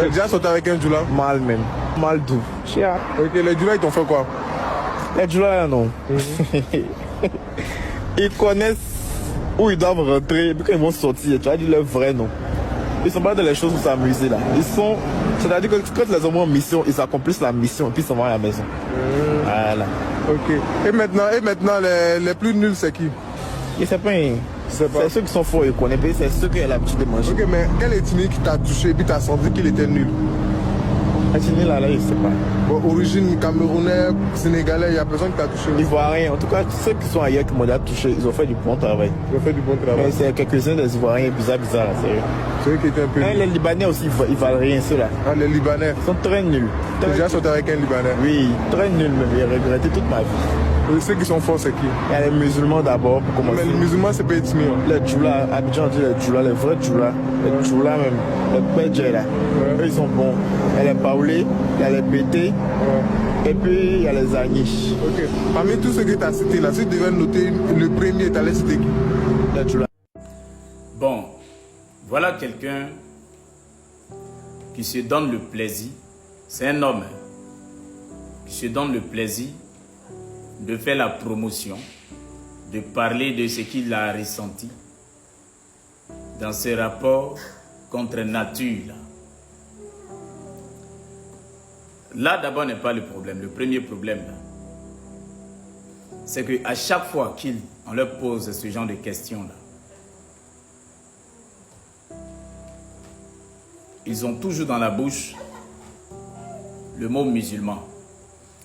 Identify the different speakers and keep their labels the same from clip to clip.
Speaker 1: T'as déjà sorti avec un Djoula?
Speaker 2: Mal même. Mal doux.
Speaker 1: Ok, les Djoula, ils t'ont fait quoi?
Speaker 2: Les Djoula, là, non. Ils connaissent où ils doivent rentrer, puis quand ils vont sortir, tu vas dire leur vrai nom. Ils sont pas dans les choses pour s'amuser là. Ils sont. C'est-à-dire que quand ils les envoient en mission, ils accomplissent la mission et puis ils s'en vont à la maison. Voilà.
Speaker 1: Ok. Et maintenant les plus nuls, c'est qui?
Speaker 2: Et c'est pas un. C'est ceux qui sont forts, ils connaissent, c'est ceux qui ont l'habitude de manger.
Speaker 1: Ok, mais quel ethnie qui t'a touché et puis t'as senti qu'il était nul?
Speaker 2: Là, je sais pas.
Speaker 1: Bon, origine camerounais, sénégalais, il n'y a personne qui t'a touché.
Speaker 2: Ivoiriens, en tout cas, ceux qui sont ailleurs qui m'ont déjà touché, ils ont fait du bon travail.
Speaker 1: Ils ont fait du bon travail.
Speaker 2: Mais c'est quelques-uns des Ivoiriens bizarres, sérieux.
Speaker 1: C'est eux qui étaient un peu nuls.
Speaker 2: Les Libanais aussi, ils valent rien, ceux-là.
Speaker 1: Ah, les Libanais.
Speaker 2: Ils sont très nuls.
Speaker 1: T'as déjà sorti avec un Libanais?
Speaker 2: Oui, très nuls même. J'ai regretté toute ma vie.
Speaker 1: Et ceux qui sont forts, c'est qui?
Speaker 2: Il y a les musulmans d'abord, pour commencer.
Speaker 1: Mais les musulmans, c'est pas ethnie.
Speaker 2: Les Djoula, Abidjan dit les Djoula, les vrais Djoula. Les Djoula même, les Pédjé là. Eux, ils sont bons. Il y a les Baoulés, il y a les Bété, et puis il y a les Anish.
Speaker 1: Ok. Parmi tous ceux que tu as cités là, si tu devais noter le premier, tu allais citer qui?
Speaker 2: Les Djoula.
Speaker 3: Bon, voilà quelqu'un qui se donne le plaisir. C'est un homme qui se donne le plaisir de faire la promotion, de parler de ce qu'il a ressenti dans ses rapports contre nature. Là, d'abord, n'est pas le problème. Le premier problème, c'est qu'à chaque fois qu'on leur pose ce genre de questions-là, ils ont toujours dans la bouche le mot musulman.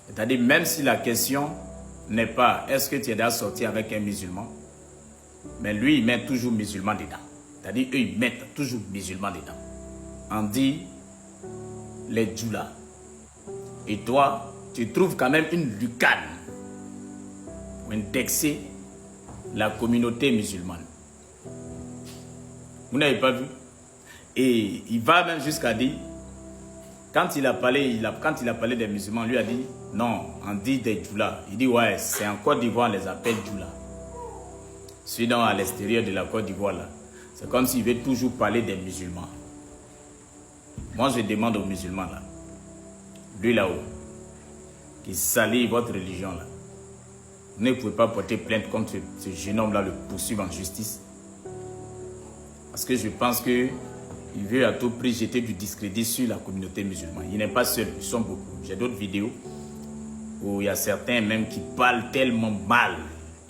Speaker 3: C'est-à-dire, même si la question n'est pas est-ce que tu es déjà sorti avec un musulman, mais lui, il met toujours musulman dedans. C'est-à-dire, eux, ils mettent toujours musulman dedans. On dit les djoula. Et toi, tu trouves quand même une lucane pour indexer la communauté musulmane. Vous n'avez pas vu? Et il va même jusqu'à dire, quand il a parlé des musulmans, lui a dit, non, on dit des djoula. Il dit, ouais, c'est en Côte d'Ivoire, on les appelle djoula. Sinon, à l'extérieur de la Côte d'Ivoire, là, c'est comme s'il veut toujours parler des musulmans. Moi, je demande aux musulmans, là, lui là-haut, qui salit votre religion, là, vous ne pouvez pas porter plainte contre ce jeune homme-là, le poursuivre en justice. Parce que je pense que il veut à tout prix jeter du discrédit sur la communauté musulmane. Il n'est pas seul, ils sont beaucoup. J'ai d'autres vidéos où il y a certains même qui parlent tellement mal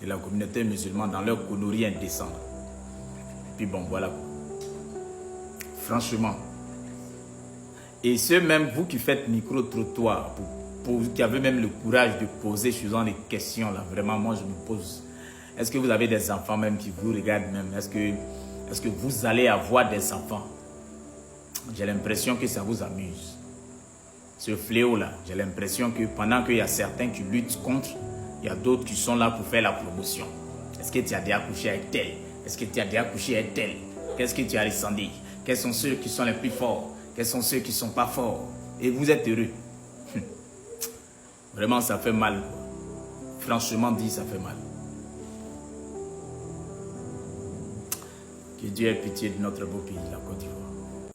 Speaker 3: de la communauté musulmane dans leur connerie indécente. Puis bon, voilà. Franchement. Et ceux même, vous qui faites micro-trottoir, qui avez même le courage de poser ce genre de questions là, vraiment, moi je me pose. Est-ce que vous avez des enfants même qui vous regardent même? Est-ce que vous allez avoir des enfants? J'ai l'impression que ça vous amuse. Ce fléau-là, j'ai l'impression que pendant qu'il y a certains qui luttent contre, il y a d'autres qui sont là pour faire la promotion. Est-ce que tu as déjà couché avec tel? Est-ce que tu as déjà couché avec tel? Qu'est-ce que tu as ressenti? Quels sont ceux qui sont les plus forts? Quels sont ceux qui ne sont pas forts? Et vous êtes heureux. Vraiment, ça fait mal. Franchement dit, ça fait mal. Que Dieu ait pitié de notre beau pays, la Côte d'Ivoire.